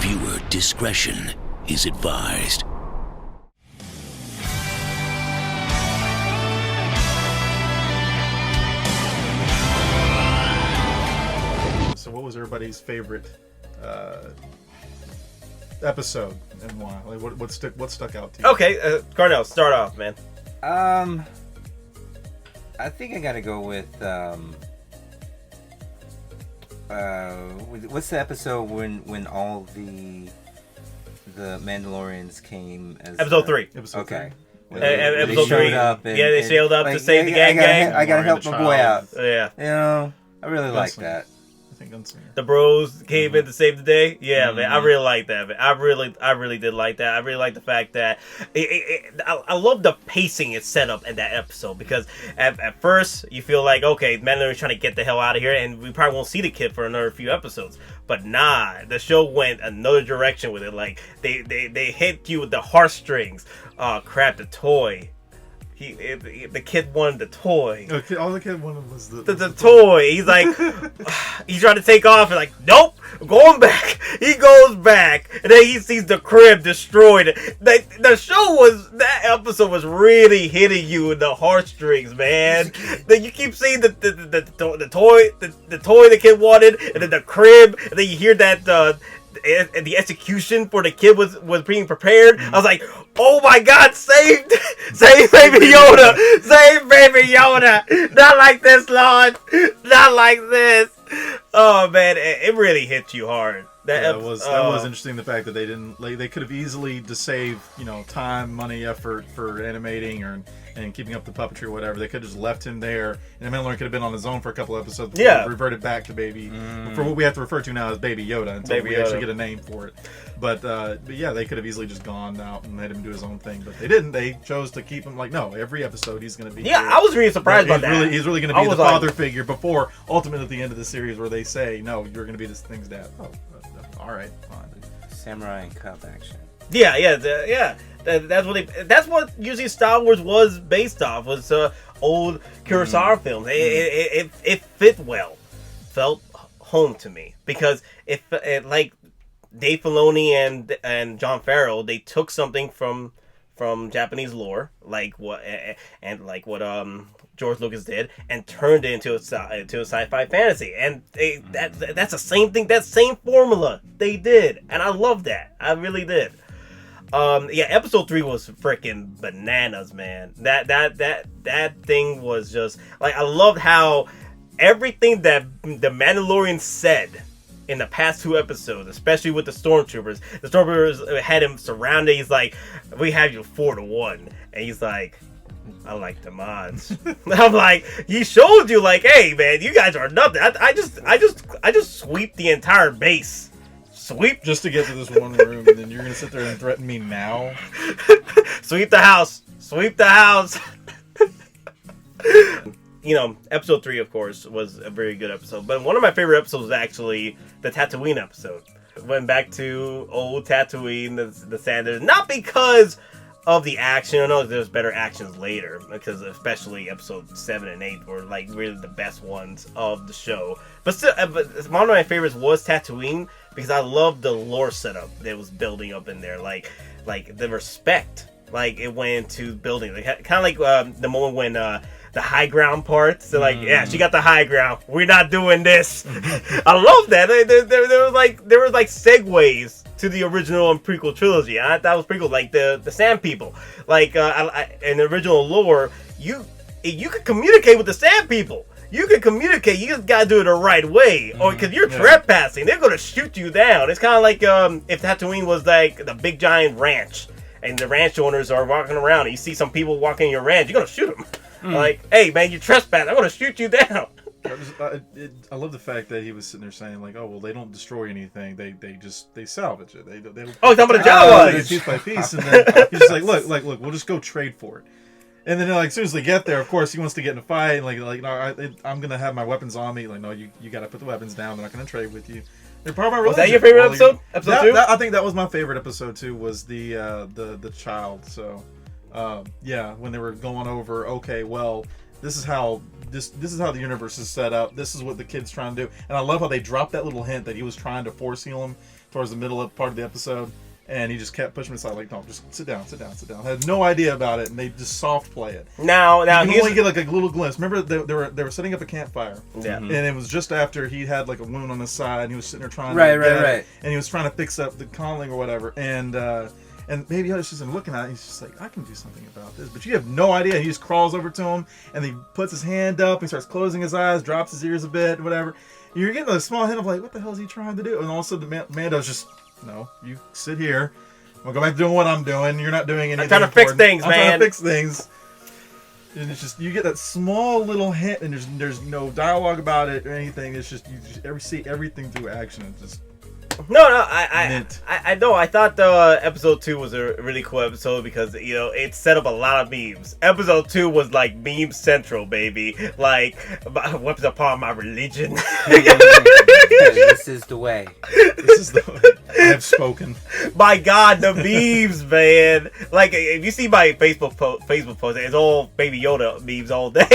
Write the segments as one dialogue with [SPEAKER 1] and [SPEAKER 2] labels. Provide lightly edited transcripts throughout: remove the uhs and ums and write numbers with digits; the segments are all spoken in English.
[SPEAKER 1] Viewer discretion is advised.
[SPEAKER 2] So what was everybody's favorite episode and why? Like what stuck out to you?
[SPEAKER 3] Okay, Carnell, start off, man.
[SPEAKER 4] I think I gotta go with what's the episode when all the Mandalorians came as
[SPEAKER 3] Episode 3.
[SPEAKER 2] Episode 3.
[SPEAKER 3] Episode 3. They showed up
[SPEAKER 4] like,
[SPEAKER 3] to save the gang.
[SPEAKER 4] I gotta help my boy out.
[SPEAKER 3] Yeah.
[SPEAKER 4] You know, I really like that.
[SPEAKER 2] I think Gunslinger.
[SPEAKER 3] The bros came in to save the day. Yeah, man, I
[SPEAKER 4] Mm-hmm.
[SPEAKER 3] really like that. Man. I really did like that. I really like the fact that I love the pacing it's set up in that episode because at first you feel like, okay, Mandalorian's trying to get the hell out of here, and we probably won't see the kid for another few episodes. But nah, the show went another direction with it. Like they hit you with the heartstrings. Crap, the toy. The kid wanted the toy.
[SPEAKER 2] Okay, all the kid wanted was the
[SPEAKER 3] toy. He's like, he's trying to take off. And like, nope, I'm going back. He goes back, and then he sees the crib destroyed. That episode was really hitting you in the heartstrings, man. Then you keep seeing the toy the kid wanted, and then the crib, and then you hear that the execution for the kid was being prepared. I was like, oh my god, save baby Yoda, save baby Yoda, not like this, Lord, not like this. Oh man, it really hit you hard. That
[SPEAKER 2] was interesting. The fact that they didn't, like, they could have easily to save time, money, effort for animating and keeping up the puppetry or whatever. They could have just left him there, and the Mandalorian could have been on his own for a couple episodes.
[SPEAKER 3] Yeah,
[SPEAKER 2] reverted back to baby for what we have to refer to now as Baby Yoda until we actually get a name for it. But yeah, they could have easily just gone out and let him do his own thing, but they didn't. They chose to keep him like, no, every episode he's going to be.
[SPEAKER 3] Yeah, I was really surprised by that.
[SPEAKER 2] He's really going to be the father figure before ultimately at the end of the series where they say, no, you're going to be this thing's dad. Oh, all right, fine.
[SPEAKER 4] Samurai and Cub action.
[SPEAKER 3] Yeah. That's what usually Star Wars was based off. Was old Kurosawa films. It fit well, felt home to me because it like Dave Filoni and Jon Favreau, they took something from Japanese lore, like what George Lucas did, and turned it into a sci-fi fantasy, and that's the same thing, that same formula they did, and I love that. I really did. Episode 3 was freaking bananas, man. That thing was just like, I loved how everything that the Mandalorian said in the past 2 episodes, especially with the Stormtroopers had him surrounded. He's like, we have you 4-1, and he's like, I like the mods. I'm like, he showed you, like, hey man, you guys are nothing. I just sweep the entire base. Sweep
[SPEAKER 2] just to get to this one room, and then you're gonna sit there and threaten me now.
[SPEAKER 3] Sweep the house. Episode 3, of course, was a very good episode. But one of my favorite episodes was actually the Tatooine episode. Went back to old Tatooine, the Sanders, not because of the action. I know there's better actions later, because especially episode 7 and 8 were like really the best ones of the show. But still, one of my favorites was Tatooine because I loved the lore setup that was building up in there, like the respect, like it went into building, like kind of like the moment when the high ground parts. They're like, yeah, she got the high ground. We're not doing this. I love that. There was like segues to the original and prequel trilogy. I thought that was pretty cool. Like the Sand People. Like in the original lore, you could communicate with the Sand People. You can communicate. You just gotta do it the right way, or because you're trespassing, they're gonna shoot you down. It's kind of like if Tatooine was like the big giant ranch, and the ranch owners are walking around, and you see some people walking in your ranch, you're gonna shoot them. Like, hey man, you trespass, I'm gonna shoot you down.
[SPEAKER 2] I love the fact that he was sitting there saying like, oh well, they don't destroy anything, they salvage it. They talking
[SPEAKER 3] about the Jawas,
[SPEAKER 2] piece by piece, and then he's just like, look, we'll just go trade for it. And then like as soon as they get there, of course he wants to get in a fight, and like no, I'm gonna have my weapons on me. Like no, you gotta put the weapons down. They're not gonna trade with you. They're part of my religion.
[SPEAKER 3] Was that your favorite episode? Episode 2?
[SPEAKER 2] I think that was my favorite episode too. Was the child. So. When they were going over, okay, well, this is how the universe is set up. This is what the kid's trying to do, and I love how they dropped that little hint that he was trying to force heal him towards the middle of part of the episode, and he just kept pushing me aside, like, no, just sit down. I had no idea about it, and they just soft play it.
[SPEAKER 3] Now
[SPEAKER 2] you can
[SPEAKER 3] here's
[SPEAKER 2] only get like a little glimpse. Remember, they were setting up a campfire,
[SPEAKER 3] yeah.
[SPEAKER 2] and it was just after he had like a wound on his side, and he was sitting there trying
[SPEAKER 4] Right.
[SPEAKER 2] and he was trying to fix up the conning or whatever, and Baby Yoda's just looking at it, he's just like, I can do something about this, but you have no idea. He just crawls over to him, and he puts his hand up, he starts closing his eyes, drops his ears a bit, whatever. You're getting a small hint of like, what the hell is he trying to do? And all of a sudden, Mando's just, no, you sit here. I'm gonna go back to doing what I'm doing. You're not doing anything.
[SPEAKER 3] I'm trying to fix things,
[SPEAKER 2] I'm
[SPEAKER 3] man.
[SPEAKER 2] trying to fix things. And it's just, you get that small little hint, and there's no dialogue about it or anything. It's just, you just see everything through action. It's just
[SPEAKER 3] No,
[SPEAKER 2] mint.
[SPEAKER 3] I know. I thought the episode 2 was a really cool episode because it set up a lot of memes. Episode 2 was like meme central, baby. Like, what's upon my religion?
[SPEAKER 4] This is the way.
[SPEAKER 2] This is the I have spoken.
[SPEAKER 3] My God, the memes, man. Like, if you see my Facebook post, it's all Baby Yoda memes all day.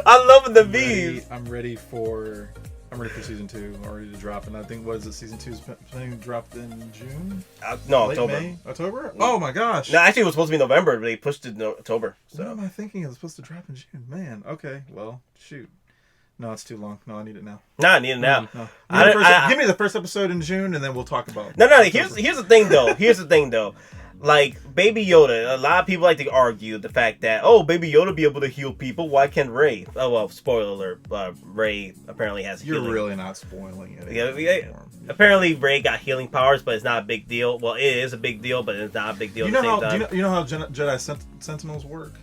[SPEAKER 3] I'm loving the memes.
[SPEAKER 2] I'm ready for season 2 already to drop, and I think season 2 is planning to drop in June.
[SPEAKER 3] No,
[SPEAKER 2] Late
[SPEAKER 3] October.
[SPEAKER 2] May? October? Oh my gosh!
[SPEAKER 3] No, actually, it was supposed to be November, but they pushed it to October.
[SPEAKER 2] What
[SPEAKER 3] So
[SPEAKER 2] am I thinking? It was supposed to drop in June. Man, okay. Well, shoot. No, it's too long. No, I need it now.
[SPEAKER 3] I need it now.
[SPEAKER 2] No.
[SPEAKER 3] I-
[SPEAKER 2] Give me the first episode in June, and then we'll talk about.
[SPEAKER 3] No. Here's the thing, though. Like, Baby Yoda, a lot of people like to argue the fact that, Baby Yoda be able to heal people. Why can't Rey? Oh, well, spoiler alert. Rey apparently has
[SPEAKER 2] You're
[SPEAKER 3] healing.
[SPEAKER 2] really not spoiling it.
[SPEAKER 3] Yeah. Apparently, Rey got healing powers, but it's not a big deal. Well, it is a big deal, but it's not a big deal at the same time.
[SPEAKER 2] Do you know how Jedi Sentinels work?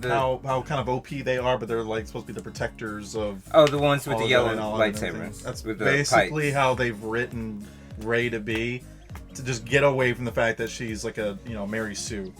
[SPEAKER 2] How kind of OP they are, but they're like supposed to be the protectors of.
[SPEAKER 4] Oh, the ones with
[SPEAKER 2] all
[SPEAKER 4] the
[SPEAKER 2] of
[SPEAKER 4] yellow
[SPEAKER 2] and all of it and
[SPEAKER 4] lightsabers.
[SPEAKER 2] everything. That's
[SPEAKER 4] with the
[SPEAKER 2] basically
[SPEAKER 4] pipes.
[SPEAKER 2] how they've written Rey to be, to just get away from the fact that she's like a Mary Sue,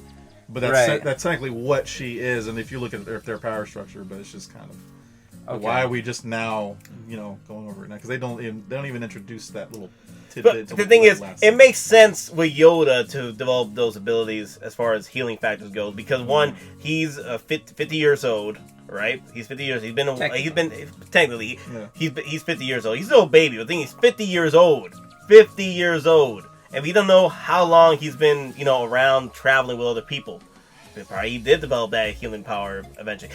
[SPEAKER 2] but that's technically what she is. And if you look at their power structure, but it's just kind of why are we just now going over it now, because they don't even introduce that little tidbit.
[SPEAKER 3] But the thing is, it makes sense with Yoda to develop those abilities as far as healing factors go, because one, he's 50 years old, right? He's 50 years. He's been technically
[SPEAKER 2] Yeah.
[SPEAKER 3] he's 50 years old. He's still a baby. The thing, he's 50 years old. 50 years old, and we don't know how long he's been around traveling with other people. He did develop that healing power eventually.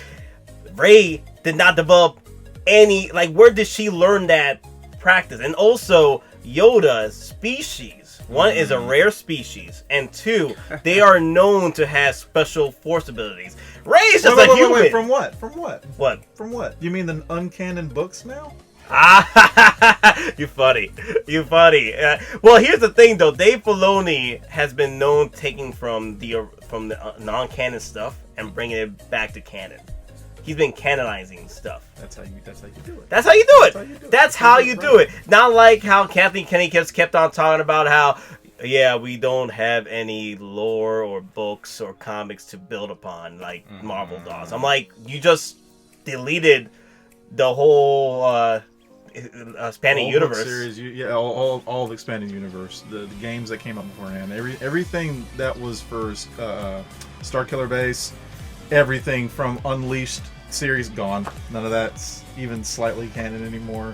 [SPEAKER 3] Rey did not develop any. Like, where did she learn that practice? And also, Yoda's species. One is a rare species, and two, they are known to have special force abilities. Rey is just a human.
[SPEAKER 2] Wait, from what? From what?
[SPEAKER 3] What?
[SPEAKER 2] From what? You mean the uncanon books now?
[SPEAKER 3] You funny. Well, here's the thing, though. Dave Filoni has been known taking from the non-canon stuff and bringing it back to canon. He's been canonizing stuff.
[SPEAKER 2] That's how you do it.
[SPEAKER 3] That's how you do it. That's how you do it. Not like how Kathleen Kennedy kept on talking about how, we don't have any lore or books or comics to build upon like Marvel does. I'm like, you just deleted the whole expanding universe
[SPEAKER 2] series. All of expanding universe. The games that came up beforehand. Everything that was for Starkiller Base. Everything from Unleashed series gone. None of that's even slightly canon anymore.